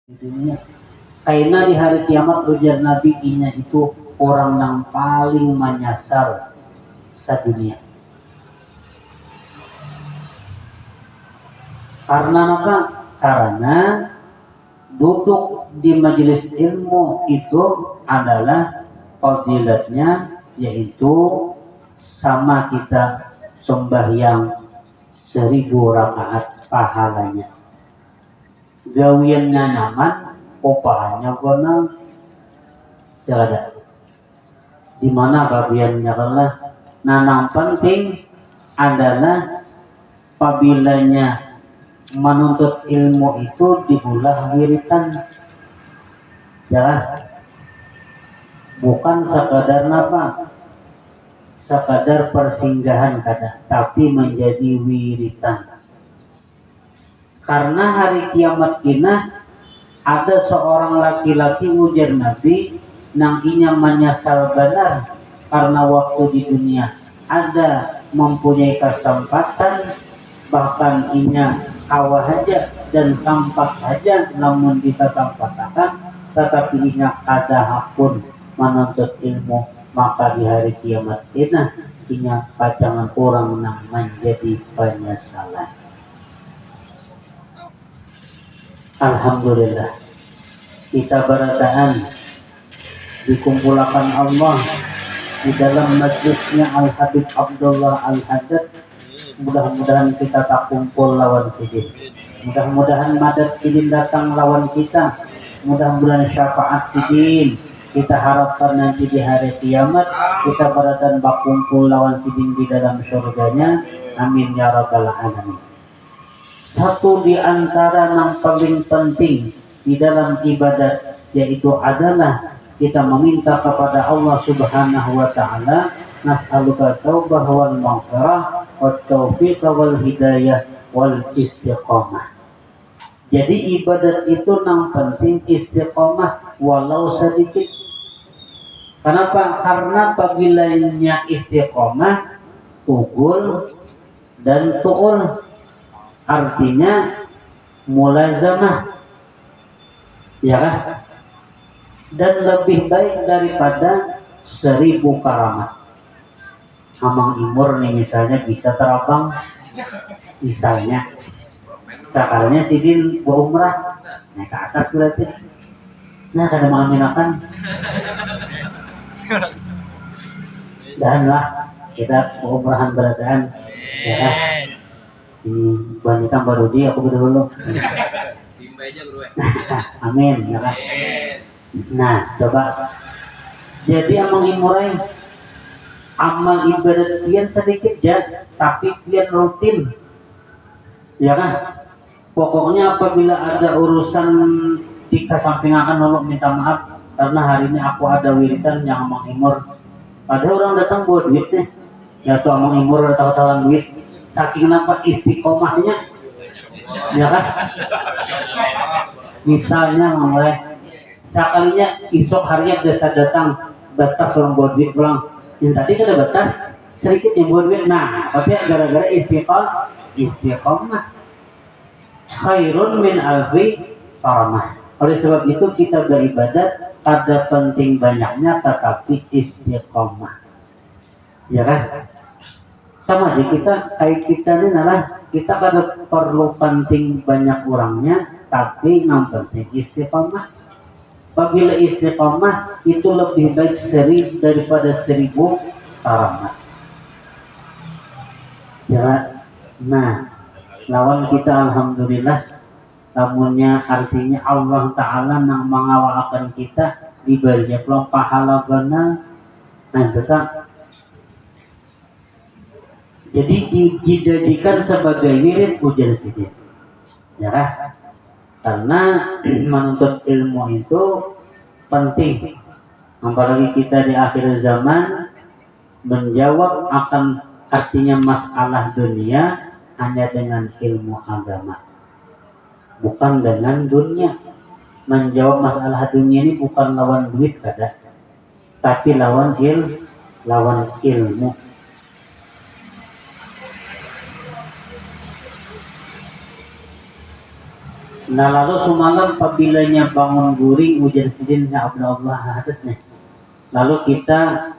di dunia. Karena di hari kiamat ujar Nabi inya itu orang yang paling menyasar sedunia. Karena apa? Karena duduk di majelis ilmu itu adalah fadilatnya, yaitu sama kita sembahyang 1000 rakaat pahalanya. Gawiannya nyaman, opahannya benar. Tidak. Di mana gawiannya kalah? Nah, yang penting adalah apabila menuntut ilmu itu dibulah wiritan, ya, bukan sekadar apa, sekadar persinggahan kada, tapi menjadi wiritan. Karena hari kiamat kina ada seorang laki-laki ujar Nabi nang inya menyesal benar karena waktu di dunia ada mempunyai kesempatan, bahkan inya awal saja dan tampak saja namun ditampakkan, tetapi inya ada hak pun menuntut ilmu, maka di hari kiamat inya pacangan orang yang menjadi penyesalan. Alhamdulillah kita berataan dikumpulkan Allah di dalam majlisnya Al-Habib Abdullah Al-Haddad. Mudah-mudahan kita tak kumpul lawan sidin. Mudah-mudahan madad sidin datang lawan kita. Mudah-mudahan syafaat sidin kita harapkan nanti di hari kiamat kita berataan bak kumpul lawan sidin di dalam surganya. Amin ya rabbal alamin. Satu di antara yang paling penting di dalam ibadat yaitu adalah kita meminta kepada Allah Subhanahu wa taala, nas'aluka taubah wal maghfirah wat taufiq wal hidayah wal istiqamah. Jadi ibadat itu yang penting istiqamah walau sedikit. Kenapa? Karena apabila istiqamah tugul dan tuul, artinya mulazamah, ya kan? Dan lebih baik daripada 1000 karamat. Amang Imur nih misalnya bisa terbang, misalnya sakalnya sidin buat umrah naik ke atas berarti. Nah kada mengaminakan dan lah kita umrahan berataan, ya kan? Banyak baru dia aku dulu. Amin, ya kan? Nah, coba. Jadi amang imurai amal ibadat kian sedikit ya, tapi kian rutin. Ya kan? Pokoknya apabila ada urusan dikesampingkan dulu minta maaf karena hari ini aku ada wiridan yang amang imur. Ada orang datang buat duit nih. Ya tuh amang imur tahu-tahuan duit. Saking apa istiqomahnya, ya kan? Misalnya mulai sekalinya esok harinya bisa datang batas orang buat duit pulang. Yang tadi kan ada batas sedikit yang buat duit. Nah, tapi gara-gara istiqomah khairun min alfi karamah. Oleh sebab itu kita beribadat ada penting banyaknya tetapi istiqomah, ya kan? Sama aja kita ini adalah kita kada perlu penting banyak orangnya, tapi yang penting istiqomah. Apabila istiqomah itu lebih baik 1000 daripada 1000 karamat. Ya, nah, lawan kita alhamdulillah, namunnya artinya Allah Taala yang mengawalkan kita diberi pahala benar. Nah, tetap. Jadi dijadikan sebagai wirid ujar sidin, ya kan? Karena menuntut ilmu itu penting, apalagi kita di akhir zaman menjawab akan artinya masalah dunia hanya dengan ilmu agama, bukan dengan dunia. Menjawab masalah dunia ini bukan lawan duit kada, tapi lawan ilmu. Nah lalu semalam apabila bangun guring ujar sidin ya Allah hadasnya. Lalu kita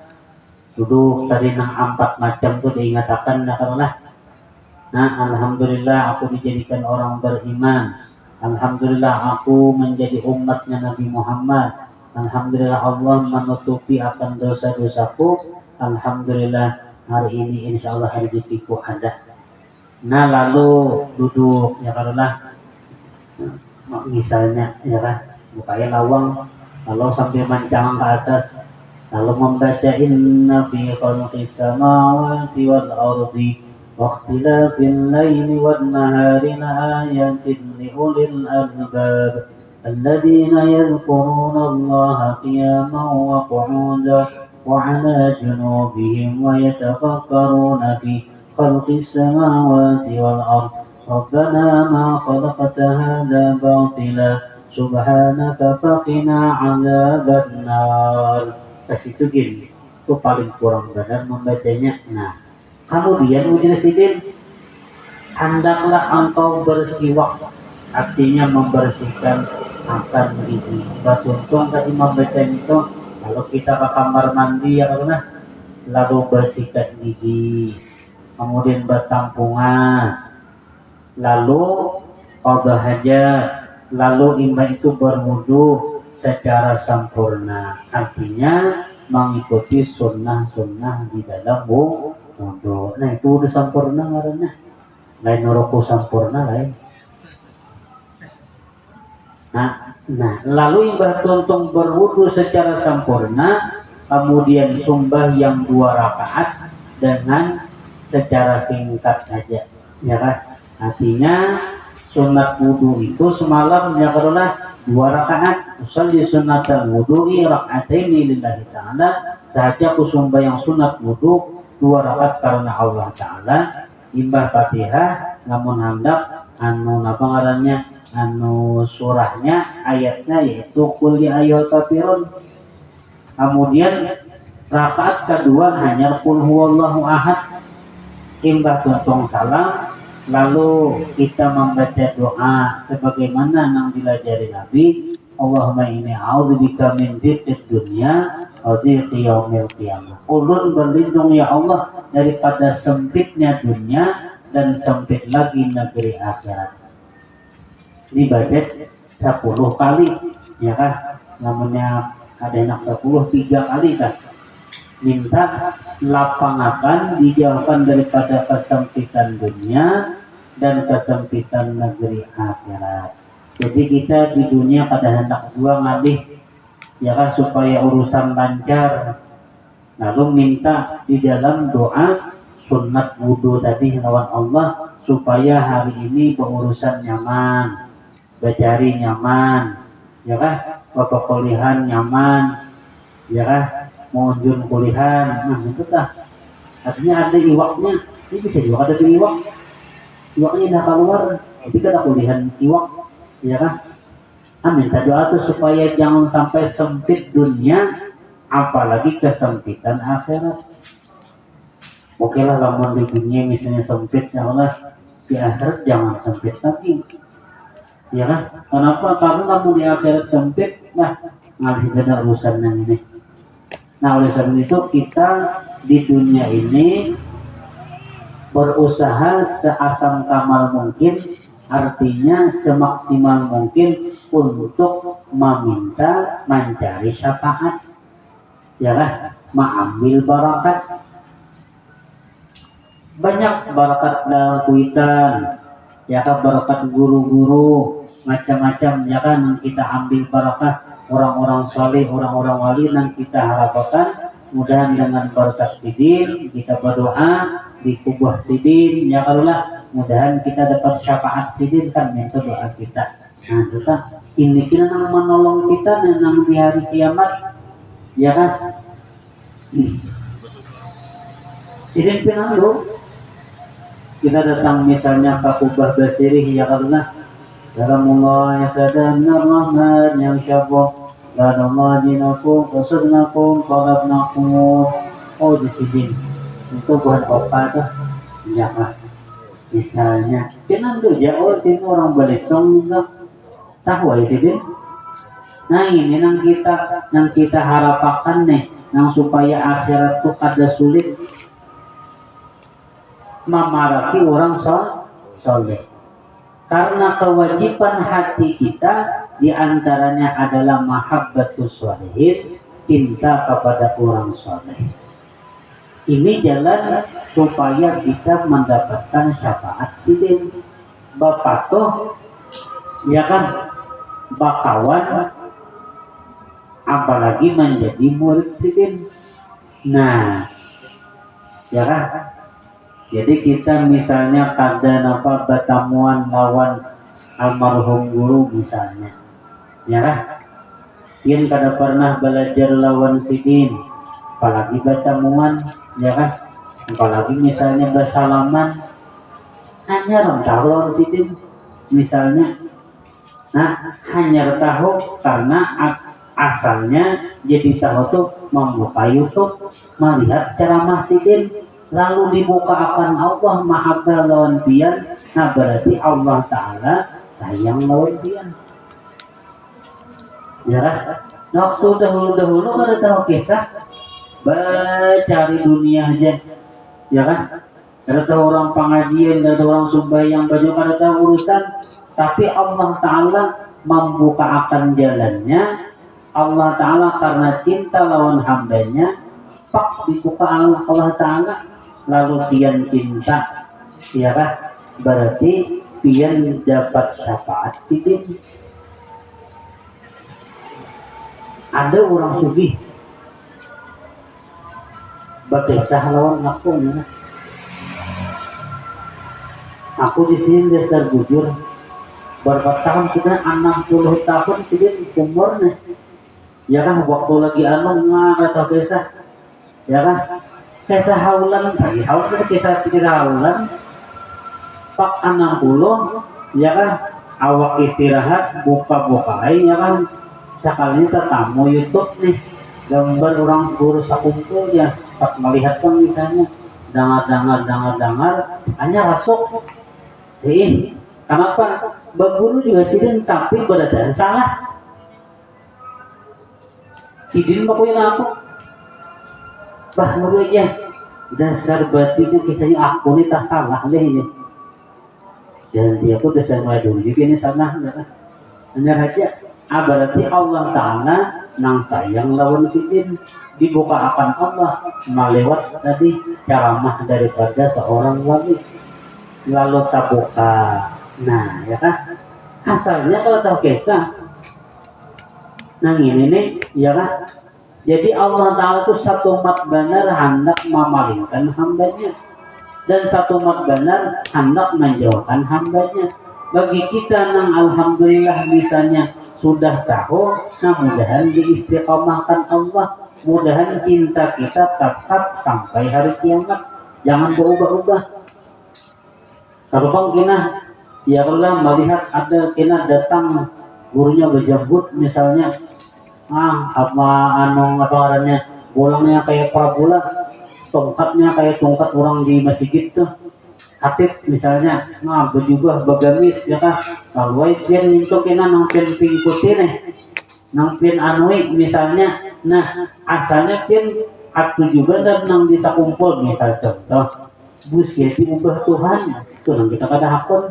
duduk tadi nang 4 macam tuh diingatkan nah. Nah alhamdulillah aku dijadikan orang beriman. Alhamdulillah aku menjadi umatnya Nabi Muhammad. Alhamdulillah Allah menutupi akan dosa-dosaku. Alhamdulillah hari ini insya Allah rezekiku ada. Nah lalu duduk ya karulah misalnya ya kan bukanya lawang kalau sambil mancang ke atas lalu membaca inna fi khalqis samawati wal ardi waqtilafil laili wan nahari laayatin liulil albab alladzina yadhkuruna allaha qiyaman wa qu'udan wa 'ala junubihim wa yatafakkaruna fi khalqis samawati wal ardi ربنا ما خلقت هذا باطلا سبحانك فقنا عذاب النار. Itu gini, itu paling kurang benar membacanya. Nah, kemudian ujian sidin, hendaklah engkau bersiwak, artinya membersihkan akan gigi. Basuntung tadi membaca itu, kalau kita ke kamar mandi ya karena lalu bersihkan gigi, kemudian bertampungas, lalu qada hajat, lalu imam itu berwudu secara sempurna, artinya mengikuti sunnah-sunnah di dalam wudu. Nah itu udah sempurna karena lain ruku sempurna lain. Nah lalu imam tuntung berwudu secara sempurna, kemudian sumbah yang 2 rakaat dengan secara singkat saja, ya kan? Artinya sunat wudhu itu semalam ya karena 2 rakaat. Usalli sunatal wudhu'i raka'ataini lillahi ta'ala. Saja kusumba yang sunat wudhu 2 rakaat karena Allah Ta'ala. Imbah Fatihah namun hendak anu napa ngarannya anu surahnya ayatnya yaitu qul ya ayyuhal kafirun. Kemudian rakaat kedua hanya qul huwallahu ahad. Imbah tuntung salam lalu kita membaca doa sebagaimana yang dilajari Nabi, Allahumma inni a'udzubika min dhiqid dunya wa dhiqi yaumil qiyamah. Ulun berlindung ya Allah daripada sempitnya dunia dan sempit lagi negeri akhirat. Dibaca 10 kali ya kan, namanya ada yang 10 3 kali kan. Minta lapangan dijauhkan daripada kesempitan dunia dan kesempitan negeri akhirat. Jadi kita di dunia pada hendak 2 ngalih ya kan supaya urusan lancar. Lalu minta di dalam doa sunat wudhu tadi lawan Allah supaya hari ini pengurusan nyaman, bejari nyaman, ya kan, pokolihan nyaman, ya kan, mengunjung kulihan. Nah itu tah artinya ada iwaknya. Ini bisa juga ada di iwak, iwaknya dah keluar tapi kada kulihan iwak, ya kan. Minta doa tuh supaya jangan sampai sempit dunia apalagi kesempitan akhirat. Oke lah lamun di dunia misalnya sempit ya Allah, di akhirat jangan sempit lagi, ya kan. Kenapa? Karena lamun di akhirat sempit nah ngalih ada urusan yang ini. Nah oleh sebab itu kita di dunia ini berusaha seasam kamal mungkin, artinya semaksimal mungkin untuk meminta mencari syafaat, ya kan, mengambil barakat. Banyak barakat dalam kuitan, ya kan, barakat guru-guru macam-macam, ya kan, kita ambil barakat orang-orang saleh, orang-orang wali yang kita harapkan. Mudahan dengan barakat sidin kita berdoa di kubah sidin ya Allah, mudahan kita dapat syafaat sidin kan itu doa kita. Nah kita ini kita yang menolong kita dan di hari kiamat, ya kan. Sidin pinanggo kita datang misalnya ke kubah basirih ya Allah, salamullah ya sadanna rahman yang syabah Allah dinakum, rasulnakum, qalabnakum. Oh di sini itu buat apa tuh? Ya kan. Misalnya, kenapa tuh ya? Oh sini orang Balitung juga. tahu ya sih. Nah ini yang kita harapkan nih, yang supaya akhirat tuh kada sulit memaraki orang soleh. Karena kewajiban hati kita diantaranya adalah mahabbatus sholihin, cinta kepada orang soleh. Ini jalan supaya kita mendapatkan syafaat sidin. Bapak tuh, ya kan, bakawan apalagi menjadi murid sidin. Nah, ya kan? Jadi kita misalnya kada napa bertamuan lawan almarhum guru misalnya, ya kan? Yang kada pernah belajar lawan sidin, apalagi bertamuan, ya kan? Apalagi misalnya bersalaman, hanya orang tahu lawan sidin, misalnya. Nah, hanya tahu karena asalnya jadi tahu tuh membuka YouTube, melihat ceramah sidin, lalu dibuka akan Allah mahabbah lawan pian. Nah berarti Allah Ta'ala sayang lawan pian, ya kan? Nah waktu dahulu kada tahu kisah cari dunia aja, ya kan? Kada tahu orang pengajian, kada tahu orang sembahyang baju, kada tahu urusan. Tapi Allah Ta'ala membuka akan jalannya. Allah Ta'ala karena cinta lawan hambanya, pak dibuka Allah Ta'ala, lalu pian cinta, ya kan? Berarti pian dapat syafaat sidin. Ada orang sugih berkisah lawan aku, ya. Aku di sini dasar bujur berapa tahun kita 60 tahun sidin umurnya, ya kan? Waktu lagi atau kisah, ya kan? Kisah haulan lagi haulan, kisah haulan pak 60, ya kan? Awak istirahat buka ya kan? Sekali tetamu YouTube nih gambar orang guru sakumpul ya, tak melihat kan misalnya dangar hanya rasuk ini. Kenapa? Berguru juga sidin tapi beradaan salah. Sidin makuin aku bah guru aja dasar batinnya kisahnya aku ini tak salah leh ini. Jadi aku dasar ngadu juga ini salah, hanya aja. Berarti Allah Ta'ala nang sayang lawan sidin, dibuka akan Allah melewat tadi ceramah daripada seorang wali, lalu terbuka. Nah, ya kan? Asalnya kalau tahu kisah, nah ini nih, ya kan? Jadi Allah Ta'ala itu satu mat benar hendak memalingkan hambanya, dan satu mat benar hendak menjauhkan hambanya. Bagi kita nang alhamdulillah misalnya sudah tahu, nah mudahan diistiqomahkan Allah, mudahan cinta kita tetap sampai hari kiamat, jangan berubah-ubah. Kalau bang kina, ya kalau melihat ada kina datang gurunya berjabut misalnya, apa orangnya bolongnya kayak parabola, tongkatnya kayak tongkat orang di masjid tuh, Hatip misalnya, berjubah bagamis, ya kan? Kalau pian itu kena nang pian pink putih nih, nang pian anui misalnya, nah asalnya pian aku juga dan nang bisa kumpul misal contoh, bus ya diubah Tuhan, itu nang kita kada hakun,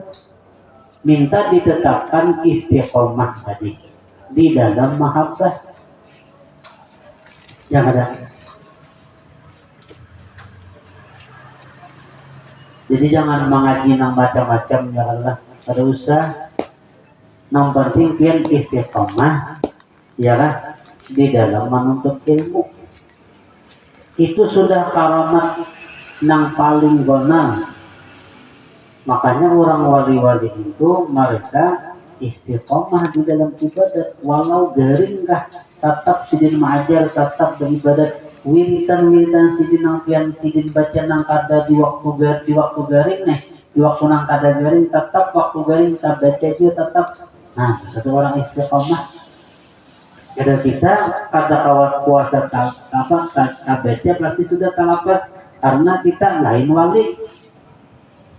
minta ditetapkan istiqomah tadi di dalam mahabbah, yang ada. Jadi jangan mengaji nang macam-macam, ya Allah. Ada usah nang penting pian istiqomah, ya kan? Di dalam menuntut ilmu. Itu sudah karamat nang paling benar. Makanya orang wali-wali itu mereka istiqomah di dalam ibadat, walau garing kah, tetap sidin mengajar, tetap beribadat. Wiritan sidin nang pian sidin baca nang kada di waktu garing nih, di waktu nang kada garing tetap, waktu garing kita baca juga tetap. Nah satu orang istiqomah. Kada kita kada kawat puasa baca pasti sudah talapas, karena kita lain wali,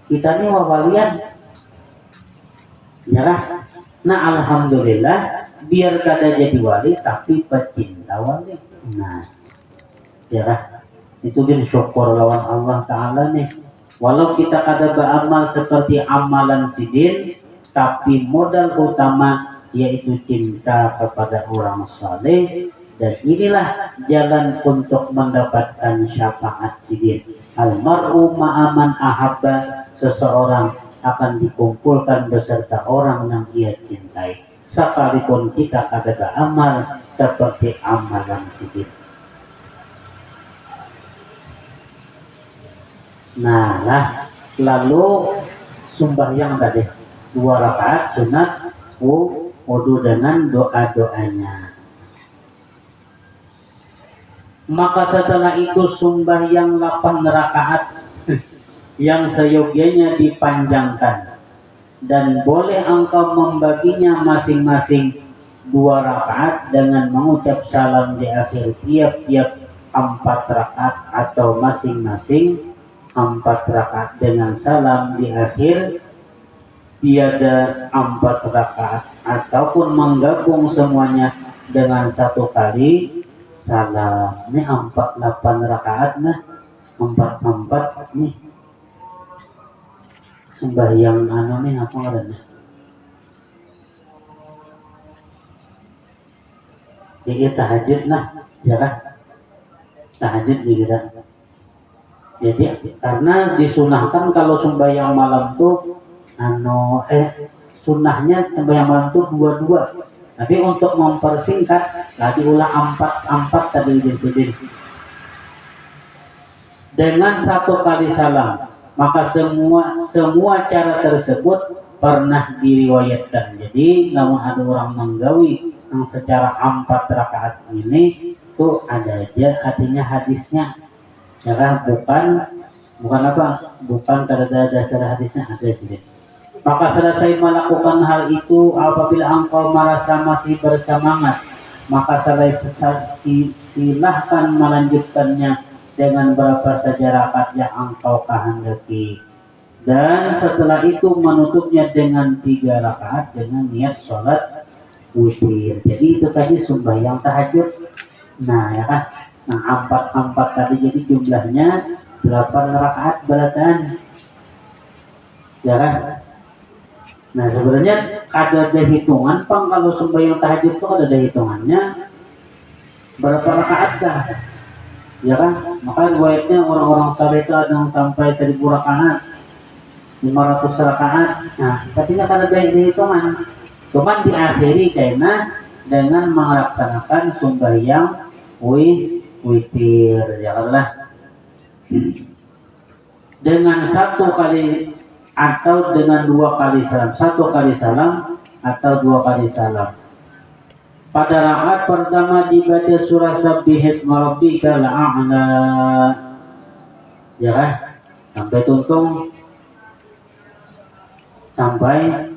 kita ini wawalian, ya kan? Nah alhamdulillah biar kada jadi wali tapi pecinta wali. Nah ya lah, itu kan syukur lawan Allah Ta'ala nih. Walau kita kada beramal seperti amalan sidin, tapi modal utama yaitu cinta kepada orang saleh, dan inilah jalan untuk mendapatkan syafaat sidin. Almar'u ma'aman ahabba, seseorang akan dikumpulkan beserta orang yang ia cintai. Sekalipun kita kada beramal seperti amalan sidin. Nah, lalu sembahyang tadi 2 rakaat sunat wudu dengan doa-doanya. Maka setelah itu sembahyang 8 rakaat yang seyogyanya dipanjangkan, dan boleh engkau membaginya masing-masing 2 rakaat dengan mengucap salam di akhir tiap-tiap 4 rakaat, atau masing-masing 4 rakaat dengan salam di akhir tiada 4 rakaat, ataupun menggabung semuanya dengan 1 kali salam. Ini 8 rakaat nah 4 nih sembahyang nih apa ngarannya? Jadi tahajud nah, ya kan? Tahajud gitu. Jadi karena disunahkan kalau sembahyang malam tuh sunnahnya sembahyang malam tuh 2-2. Tapi untuk mempersingkat lagi ulah 4 tadi disebut dengan 1 kali salam. Maka semua cara tersebut pernah diriwayatkan. Jadi namun ada orang menggawi yang secara 4 rakaat ini tuh ada aja artinya hadisnya. Cara bukan apa? Bukan karena dasar hadisnya ada sih. Maka selesai melakukan hal itu, apabila engkau merasa masih bersemangat, maka silahkan melanjutkannya dengan berapa saja rakaat yang engkau kehendaki. Dan setelah itu menutupnya dengan 3 rakaat dengan niat sholat witir. Jadi itu tadi sembahyang tahajud. Nah ya kan. Nah 4 tadi jadi jumlahnya 8 rakaat beratan. Ya kan? Nah sebenarnya ada hitungan Pang, kalau sembahyang tahajud itu ada hitungannya berapa rakaat dah. Ya kan? Maka riwayatnya orang-orang saleh itu ada yang sampai 1000 rakaat, 500 rakaat. Nah tapi kan ada hitungan. Cuman diakhiri karena dengan melaksanakan sembahyang witir, janganlah dengan 1 kali atau dengan 2 kali salam, 1 kali salam atau 2 kali salam. Pada rakaat pertama dibaca surah Sabbihisma Rabbikal A'la, ya kan? Sampai tuntung, sampai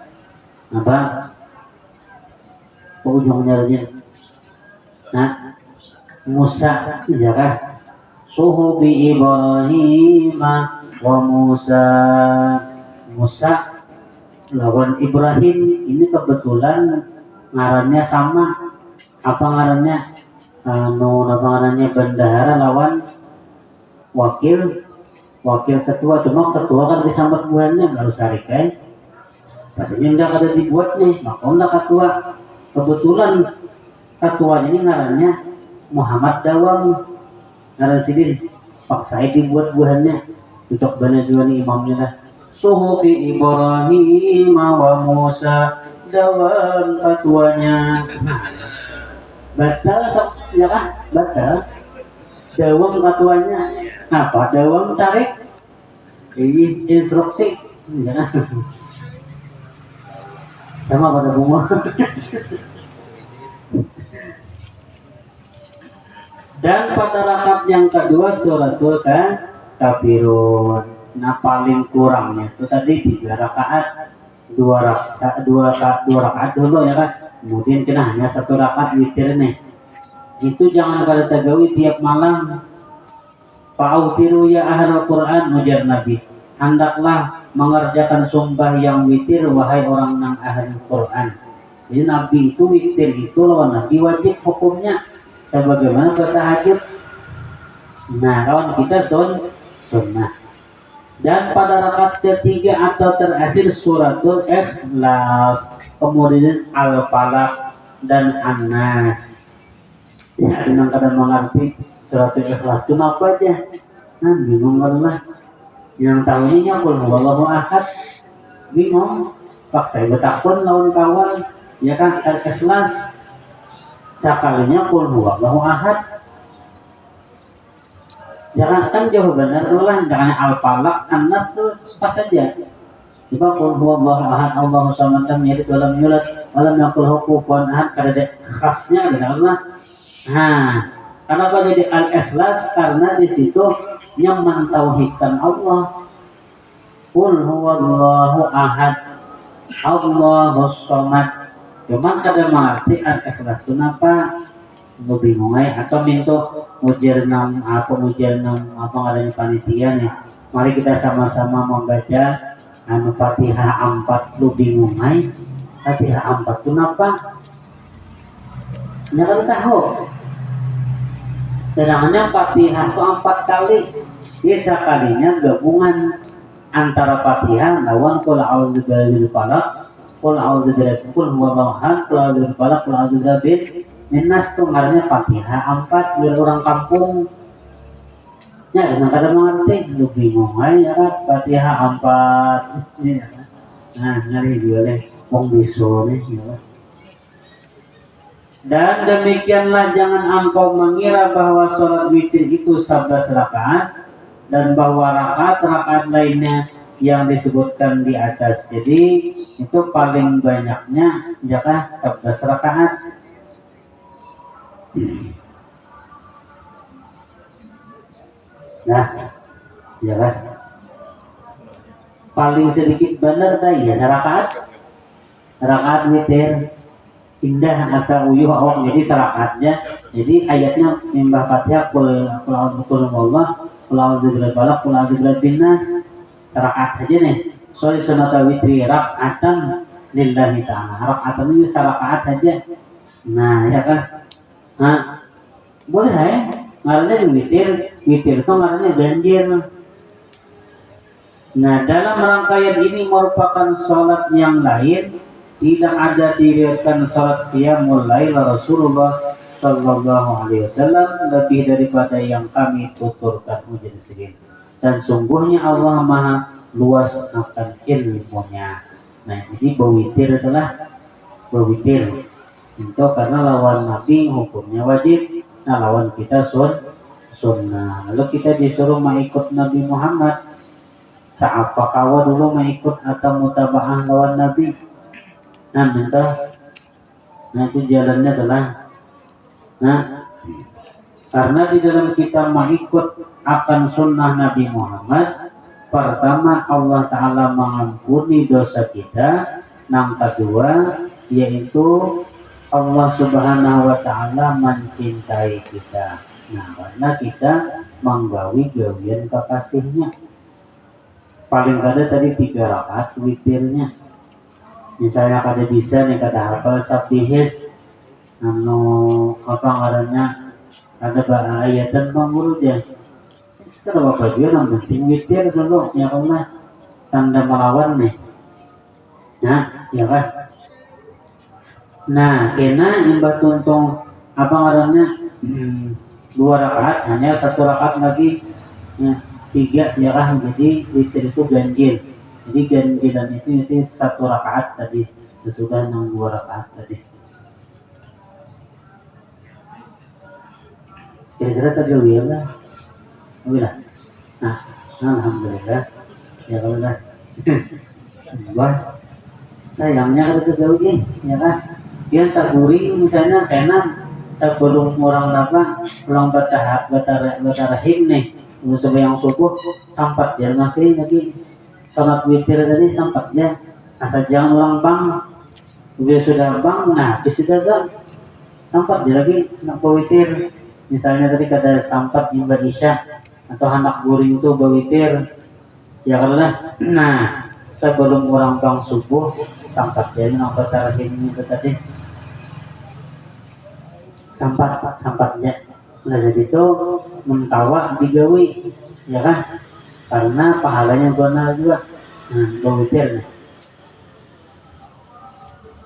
apa? Ujungnya aja. Nah, Musa, ya kan? Suhubi Ibrahim wa Musa lawan Ibrahim. Ini kebetulan ngarannya sama. Apa ngarannya? Ngarannya bendahara lawan wakil ketua. Cuma ketua kan disambut buahnya nggak usah rikai. Pastinya nggak ada dibuat nih, maka nggak ketua. Kebetulan ketuanya ini ngarannya Muhammad Dawam, ngaran sini paksa dibuat buahnya untuk benar juga nih imamnya lah. Suhufi Ibrahim wa Musa, Dawam ketuanya. Batal ya kan? Batal. Dawam ketuanya. Apa Dawam tarik? Ini instruksi. Ya. Sama pada bunga. Dan pada rakaat yang kedua suratul kafirun. Nah paling kurangnya itu tadi 3 rakaat, 2 rakaat dulu ya kan. Kemudian kena hanya 1 rakaat witir nih. Itu jangan kada tagawi tiap malam. Fa'autiru ya ahlul Quran, ujar Nabi. Hendaklah mengerjakan sumbah yang witir wahai orang nang ahli Quran. Jadi Nabi itu witir itu lawan Nabi wajib hukumnya sebagaimana bertahajud. Nah, lawan kita sunnah. Dan pada rakaat ketiga atau terakhir suratul Ikhlas, kemudian Al-Falaq dan An-Nas. Ya, dengan kadang mengerti suratul Ikhlas itu apa aja? Nah, bingung lah. Yang tahunya qul huwallahu ahad, bingung. Pak saya betakun lawan kawan, ya kan Al-Ikhlas. Sekalinya qul huwallahu ahad. Jangan kan jauh benar lah, jangan Al-Falaq, An-Nas tuh pas saja. Coba qul huwallahu ahad, Allahu samad, lam yalid wa lam yulad wa lam yakul lahu kufuwan ahad, kada khasnya ada Allah. Nah, kenapa jadi Al-Ikhlas? Karena di situ yang mentauhidkan Allah. Qul huwallahu ahad, Allahus samad. Cuman kada mengerti Al-Ikhlas itu apa? Gue bingung aja atau minta ujian apa ngadanya panitia nih. Mari kita sama-sama membaca Fatihah 4. Lu bingung aja Fatihah 4 itu apa? Nggak kan tahu. Sedangkan Fatihah itu 4 kali. Dia sekalinya gabungan antara Fatihah lawan qul a'udzu birabbil falaq, qul a'udzu birabbil qul huwallahu ahad, qul a'udzu birabbil falaq, qul a'udzu birabbil Minas tuh ngarannya Fatihah 4 biar orang kampung. Ya, dengan kada mengerti, lu bingung aja kan Fatihah 4. Ya. Nah, ngari dia deh, wong bisu nih. Ya. Dan demikianlah jangan engkau mengira bahwa sholat witir itu 11 rakaat dan bahwa rakaat lainnya yang disebutkan di atas. Jadi itu paling banyaknya jaka 11 rakaat. Nah, ya kan? Paling sedikit benar tadi ya rakaat witir indah asa uyuh awak jadi rakaatnya. Jadi ayatnya mimbah Fatihah qul a'udzu birabbil falaq, qul a'udzu birabbin nas. Rakaat aja nih. Soal sunat witri rakaatan lillahi ta'ala. Rakaatan ini rakaat aja. Nah, ya kan? Nah, boleh ya, ngarannya witir itu ngarannya ganjil. Nah, dalam rangkaian ini merupakan sholat yang lain, tidak ada diriwayatkan sholat qiyamul lail Rasulullah Sallallahu Alaihi Wasallam lebih daripada yang kami tuturkan ujian segini. Dan sungguhnya Allah Maha luas akan ilmunya. Nah, jadi berwitir adalah berwitir. Itu karena lawan Nabi hukumnya wajib, nah lawan kita sunnah. Lalu kita disuruh mengikut Nabi Muhammad. Saapa kawa dulu mengikut atau mutaba'ah lawan Nabi. Nah itu jalannya adalah karena di dalam kita mengikut akan sunnah Nabi Muhammad, pertama Allah Ta'ala mengampuni dosa kita, yang kedua yaitu Allah Subhanahu wa Ta'ala mencintai kita. Nah, karena kita menggawi gawian kekasihnya. Paling kada tadi 3 rakaat witirnya. Misalnya kada bisa nih kada hafal sabihis apa ngarannya ada ayatan pangurut ya. Sekarang apa dia yang penting witir dulu ya Allah tanda melawan nih. Nah, ya kan? Nah, kena imba tuntung apa ngarannya 2 rakaat, hanya 1 rakaat lagi ya, 3 ya kan, jadi witir itu ganjil. Jadi ganjilan itu 1 rakaat tadi sesudah 2 rakaat tadi. Kira-kira tadi ya lah. Alhamdulillah. Nah, alhamdulillah. Ya kalau dah. Wah, sayangnya kalau terjauh ya kan. Dia tak guring misalnya karena sebelum orang apa pulang bertarahim nih sebelum subuh sampat dia masih lagi salat witir tadi sampat ya asal jangan ulang bang dia sudah bang nah sudah kan sampat dia lagi nak witir misalnya tadi kata sampat di isya atau anak guring itu berwitir ya kalau nah sebelum orang bang subuh sampatnya nomor terakhir itu tadi sampatnya. Nah jadi itu mentawa digawi, ya kan? Karena pahalanya benar juga. Gawitir.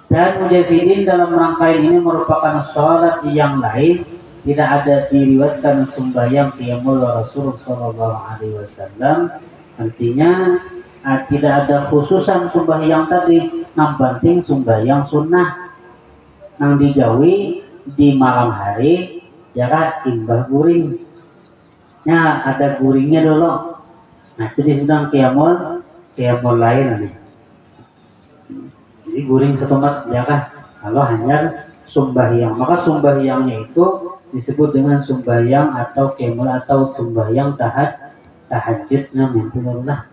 Dan mujahidin dalam rangkaian ini merupakan sholat yang lain, tidak ada diriwayatkan sembahyang qiyamul Rasul sallallahu alaihi wasallam. Artinya tidak ada khususan sembahyang tadi, nambanting sembahyang sunnah nang digawi di malam hari, ya kan, imbah guring. Nah, ada guringnya dulu. Nah, itu disebut qiyamul lain nih. Jadi guring setempat, ya kan. Kalau hanya sembahyang, maka sembahyangnya itu disebut dengan sembahyang atau qiyamul atau sembahyang tahajud namanya.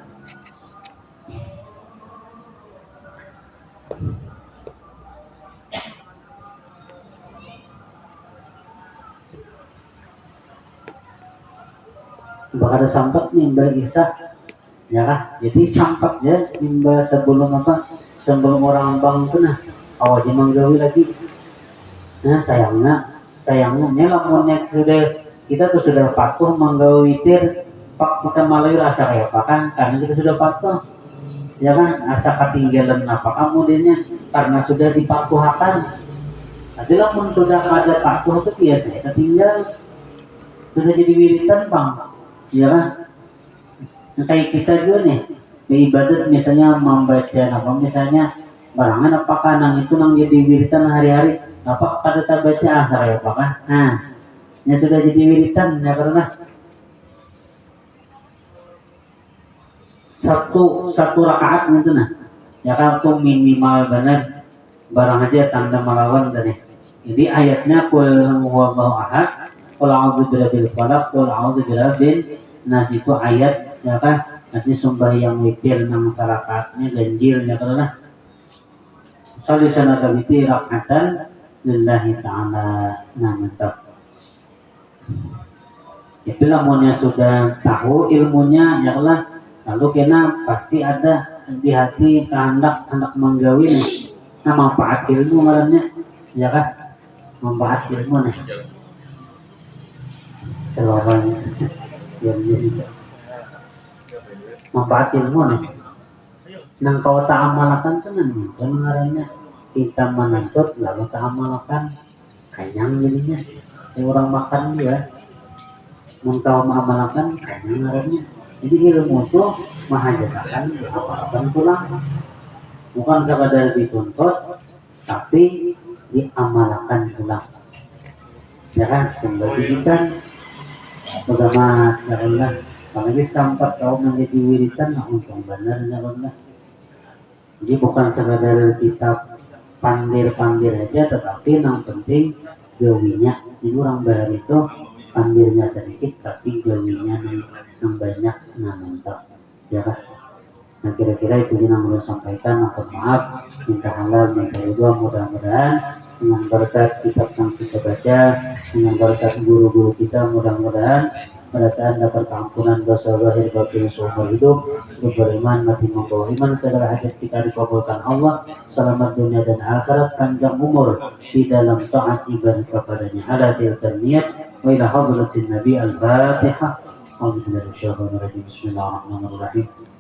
Bakal ada sampat nimba isya, ya kan? Jadi sampat ya nimba sebelum apa? Sebelum orang bang kena awal manggawi lagi. Nah sayangnya lamunnya kita tuh sudah patuh manggawi witir, pak kita malah rasa kayak apa kan? Karena kita sudah patuh, ya kan? Asa ketinggalan apa kemudiannya karena sudah dipatuhakan. Tapi lamun sudah ada patuh itu biasanya ketinggalan, sudah jadi wiritan bang. Ya kan? Nah, kayak kita juga nih beribadat misalnya membaca apa misalnya barangan apakah nang itu nang jadi wiritan hari-hari apa pada tak baca asar ya apakah ya sudah jadi wiritan ya karena satu rakaat itu nah ya kan tuh minimal benar barang aja tanda melawan tadi. Jadi ayatnya qul huwallahu ahad, qul a'udzu birabbil falaq, qul a'udzu birabbin nas itu ayat ya kan. Nanti sembahyang witir nang masyarakatnya ganjil ya karena salisana witir rakatan lillahi ta'ala namanya. Itu lamunnya sudah tahu ilmunya ya Allah, lalu kena pasti ada di hati kehendak menggawi nih. Nah manfaat ilmu ngarannya ya kan, manfaat ilmu nih keluarannya manfaat ilmu nih nang kau tak amalkan tenan kan ngarannya kita menuntut lalu tak amalkan kenyang jadinya orang makan juga engkau mengamalkan kenyang ngarannya. Jadi ilmu itu mahajatakan apa tulang, bukan sekadar dituntut tapi diamalkan tulang, ya kan? Membagikan bagaimana ya Allah, apalagi sampai kau menjadi wiritan nah untung benar ya Allah. Jadi bukan sekadar kita pandir aja, tetapi yang penting gawinya. Jadi orang bahar itu pandirnya sedikit tapi gawinya yang banyak mantap ya kan. Nah kira-kira itu yang mau sampaikan. Mohon maaf, minta halal minta ridho, mudah-mudahan dengan berkat kitab yang kita baca, dengan berkat guru-guru kita, mudah-mudahan pada saat dapat ampunan dosa zahir batin seumur hidup, beriman mati membawa iman, segala hajat kita dikabulkan Allah, selamat dunia dan akhirat, panjang umur di dalam taat ibadah kepadanya. Ala tilkan niat wa ila hadratin nabi al-fatihah. Bismillahirrahmanirrahim.